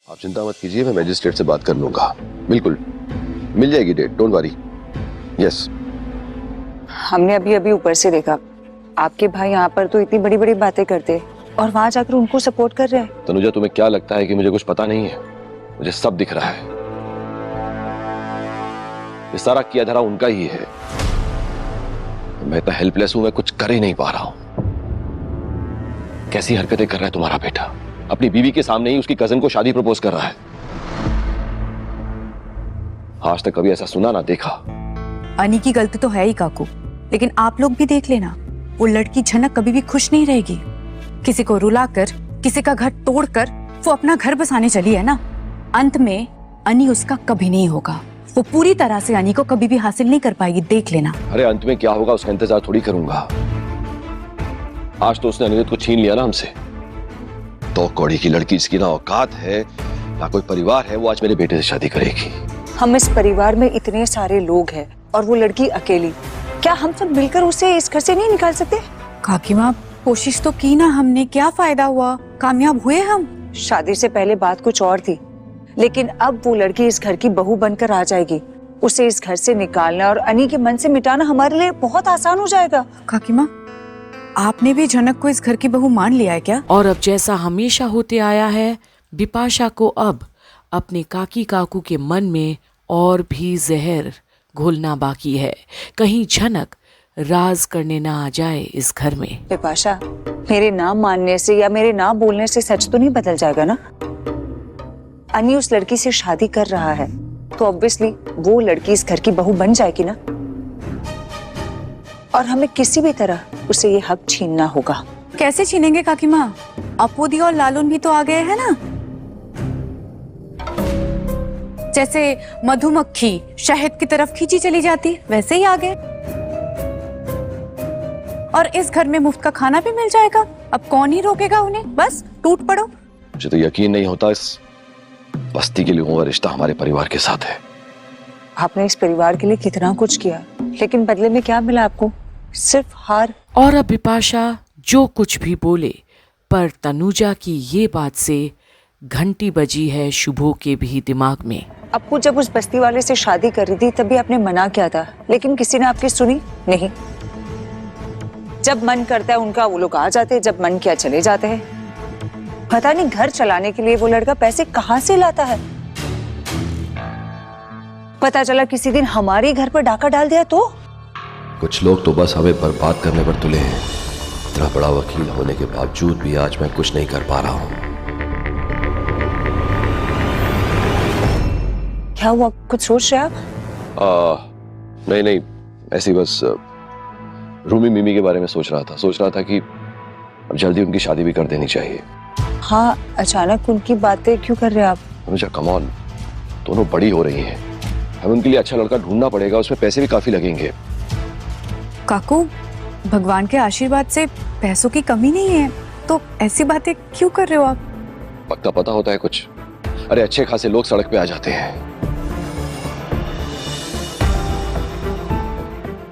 आप चिंता मत कीजिए, मैं मजिस्ट्रेट से बात कर लूंगा। बिल्कुल मिल जाएगी डेट, डोंट वरी। यस। हमने अभी अभी ऊपर से देखा, आपके भाई यहाँ पर तो इतनी बड़ी बड़ी बातें करते और वहां जाकर उनको सपोर्ट कर रहे हैं। तनुजा, तुम्हें क्या लगता है कि मुझे कुछ पता नहीं है? मुझे सब दिख रहा है। ये सारा किया धरा उनका ही है। मैं इतना हेल्पलेस हूं, मैं कुछ कर ही नहीं पा रहा हूं। कैसी हरकतें कर रहा है तुम्हारा बेटा? अपनी बीवी के सामने ही उसकी कजन को शादी प्रपोज कर रहा है। आज तक कभी ऐसा सुना ना देखा। अनी की गलती तो है ही काकू, लेकिन आप लोग भी देख लेना, वो लड़की झनक कभी भी खुश नहीं रहेगी। किसी को रुलाकर, किसी का घर तोड़कर वो अपना घर बसाने चली है ना। अंत में अनी उसका कभी नहीं होगा। वो पूरी तरह से अनी को कभी भी हासिल नहीं कर पाएगी, देख लेना। अरे अंत में क्या होगा उसका इंतजार थोड़ी करूंगा। आज तो उसने अनिरुद्ध को छीन लिया ना हमसे। तो कौड़ी की लड़की, इसकी ना औकात है ना कोई परिवार है, वो आज मेरे बेटे से शादी करेगी। हम इस परिवार में इतने सारे लोग हैं और वो लड़की अकेली, क्या हम सब मिलकर उसे इस घर से नहीं निकाल सकते? काकी माँ, कोशिश तो की ना हमने, क्या फायदा हुआ? कामयाब हुए हम? शादी से पहले बात कुछ और थी, लेकिन अब वो लड़की इस घर की बहू बनकर आ जाएगी। उसे इस घर से निकालना और अनी के मन से मिटाना हमारे लिए बहुत आसान हो जाएगा। काकी माँ, आपने भी झनक को इस घर की बहू मान लिया है क्या? और अब जैसा हमेशा होते आया है, बिपाशा को अब अपने काकी काकू के मन में और भी जहर घोलना बाकी है। कहीं झनक राज करने ना आ जाए इस घर में। बिपाशा, मेरे नाम मानने से या मेरे नाम बोलने से सच तो नहीं बदल जाएगा ना? अनी उस लड़की से शादी कर रहा है तो ऑब्वियसली वो लड़की इस घर की बहू बन जाएगी ना, और हमें किसी भी तरह उसे ये हक छीनना होगा। कैसे छीनेंगे काकी माँ? अपूदी और लालून भी तो आ गए हैं ना। जैसे मधुमक्खी शहद की तरफ खींची चली जाती, वैसे ही आ गए। और इस घर में मुफ्त का खाना भी मिल जाएगा। अब कौन ही रोकेगा उन्हें? बस टूट पड़ो। मुझे तो यकीन नहीं होता इस बस्ती के लोगों का रिश्ता हमारे परिवार के साथ है। आपने इस परिवार के लिए कितना कुछ किया, लेकिन बदले में क्या मिला आपको? सिर्फ हार। और अब बिपाशा जो कुछ भी बोले, पर तनुजा की ये बात से घंटी बजी है शुभो के भी दिमाग में। अप्पू जब उस बस्ती वाले से शादी कर रही थी तभी आपने मना किया था, लेकिन किसी ने आपकी सुनी नहीं। जब मन करता है उनका वो लोग आ जाते हैं, जब मन किया चले जाते हैं। पता नहीं घर चलाने के लिए वो लड़का पैसे कहाँ से लाता है। पता चला किसी दिन हमारे घर पर डाका डाल दिया तो? कुछ लोग तो बस हमें बर्बाद करने पर तुले हैं। इतना बड़ा वकील होने के बावजूद भी आज मैं कुछ नहीं कर पा रहा हूँ। क्या हुआ, कुछ सोच रहे आप? नहीं, ऐसी बस रूमी मिमी के बारे में सोच रहा था कि अब जल्दी उनकी शादी भी कर देनी चाहिए। हाँ, अचानक उनकी बातें क्यों कर रहे हैं आप? मुझे कम ऑन, दोनों बड़ी हो रही हैं। हमें उनके लिए अच्छा लड़का ढूंढना पड़ेगा, उसमें पैसे भी काफी लगेंगे। काकू, भगवान के आशीर्वाद से पैसों की कमी नहीं है, तो ऐसी बातें क्यों कर रहे हो आप? पक्का पता होता है कुछ? अरे अच्छे खासे लोग सड़क पे आ जाते हैं।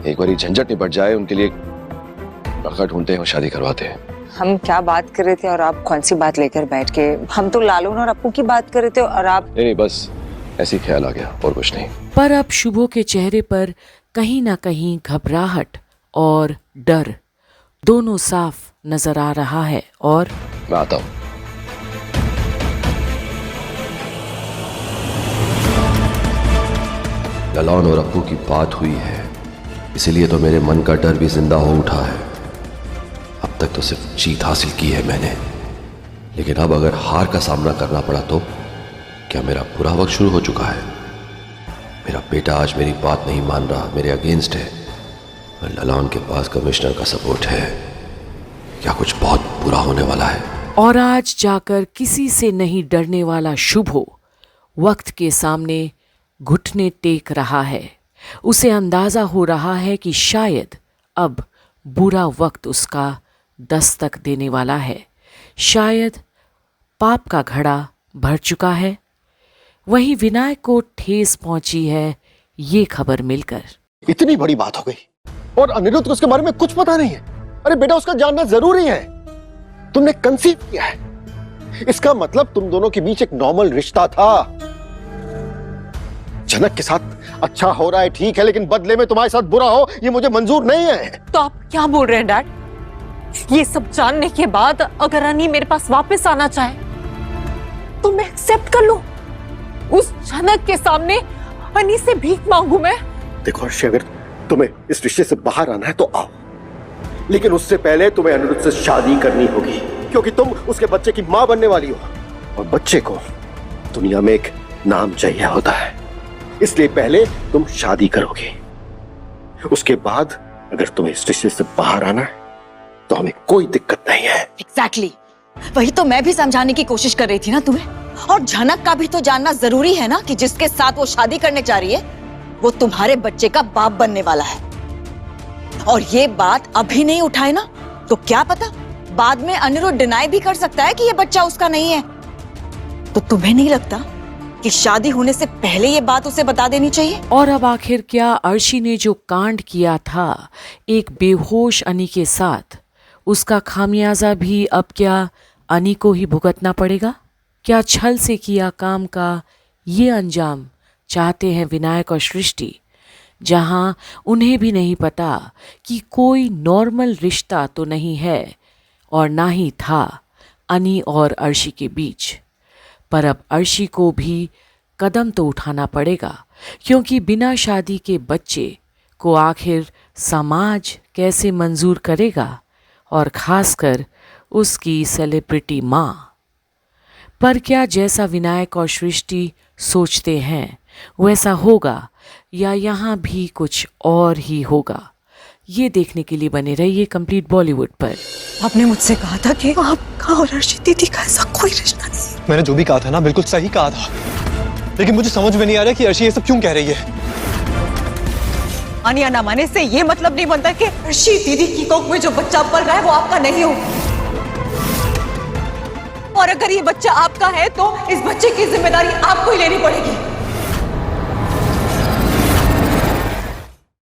एक बार झंझट निपट जाए, उनके लिए लड़का ढूंढते हैं और शादी करवाते हैं। हम क्या बात कर रहे थे और आप कौन सी बात लेकर बैठ के? हम तो लालून और अप्पू की बात कर रहे थे और आप? नहीं, बस ऐसी ख्याल आ गया और कुछ नहीं। पर अब शुभो के चेहरे पर कहीं ना कहीं घबराहट और डर दोनों साफ नजर आ रहा है। और मैं आता हूं। ललान और अप्पू की बात हुई है, इसीलिए तो मेरे मन का डर भी जिंदा हो उठा है। अब तक तो सिर्फ जीत हासिल की है मैंने, लेकिन अब अगर हार का सामना करना पड़ा तो क्या मेरा बुरा वक्त शुरू हो चुका है? मेरा बेटा आज मेरी बात नहीं मान रहा, मेरे अगेंस्ट है। और ललान के पास कमिश्नर का सपोर्ट है। क्या कुछ बहुत बुरा होने वाला है? और आज जाकर किसी से नहीं डरने वाला शुभो वक्त के सामने घुटने टेक रहा है। उसे अंदाजा हो रहा है कि शायद अब बुरा वक्त उसका दस्तक देने वाला है। शायद पाप का घड़ा भर चुका है। वहीं विनायक को ठेस पहुंची है ये खबर मिलकर। इतनी बड़ी बात हो गई और अनिरुद्ध को उसके बारे में कुछ पता नहीं है। अरे बेटा, उसका जानना जरूरी है। तुमने कंसीव किया है, इसका मतलब तुम दोनों के बीच एक नॉर्मल रिश्ता था। जनक के साथ अच्छा हो रहा है ठीक है, लेकिन बदले में तुम्हारे साथ बुरा हो ये मुझे मंजूर नहीं है। तो आप क्या बोल रहे हैं डैड? ये सब जानने के बाद अगर अनी मेरे पास वापस आना चाहे तो मैं एक्सेप्ट कर लूं? उस जनक के सामने अनी से भीख मांगू मैं? देखो अर्शी, अगर तुम्हें इस रिश्ते से बाहर आना है तो आओ, लेकिन उससे पहले तुम्हें अनिरुद्ध से शादी करनी होगी, क्योंकि तुम उसके बच्चे की मां बनने वाली हो और बच्चे को दुनिया में एक नाम चाहिए होता है। इसलिए पहले तुम शादी करोगे, उसके बाद अगर तुम्हें इस रिश्ते से बाहर आना है तो हमें कोई दिक्कत नहीं है। एग्जैक्टली, वही तो मैं भी समझाने की कोशिश कर रही थी ना तुम्हें। और झनक का भी तो जानना जरूरी है ना कि जिसके साथ वो शादी करने जा रही है वो तुम्हारे बच्चे का बाप बनने वाला है। और ये बात अभी नहीं उठाए ना तो क्या पता बाद में अनिरुद्ध डिनाई भी कर सकता है कि ये बच्चा उसका नहीं है। तो तुम्हें नहीं लगता कि शादी होने से पहले ये बात उसे बता देनी चाहिए? और अब आखिर क्या अर्शी ने जो कांड किया था एक बेहोश अनी के साथ, उसका खामियाजा भी अब क्या अनी को ही भुगतना पड़ेगा? क्या छल से किया काम का ये अंजाम चाहते हैं विनायक और सृष्टि, जहां उन्हें भी नहीं पता कि कोई नॉर्मल रिश्ता तो नहीं है और ना ही था अनी और अर्शी के बीच। पर अब अर्शी को भी कदम तो उठाना पड़ेगा, क्योंकि बिना शादी के बच्चे को आखिर समाज कैसे मंजूर करेगा, और खासकर उसकी सेलिब्रिटी माँ। पर क्या जैसा विनायक और सृष्टि सोचते हैं वैसा होगा या यहाँ भी कुछ और ही होगा? ये देखने के लिए बने रहिए कंप्लीट बॉलीवुड पर। आपने मुझसे कहा था कि आपका और अर्शी दीदी का ऐसा कोई रिश्ता नहीं। मैंने जो भी कहा था ना बिल्कुल सही कहा था, लेकिन मुझे समझ में नहीं आ रहा कि अर्शी ये सब क्यों कह रही है। अनिया ना माने से ये मतलब नहीं बनता कि अर्शी दीदी की कोख में जो बच्चा पल रहा है वो आपका नहीं हो। और अगर ये बच्चा आपका है तो इस बच्चे की जिम्मेदारी आपको ही लेनी पड़ेगी।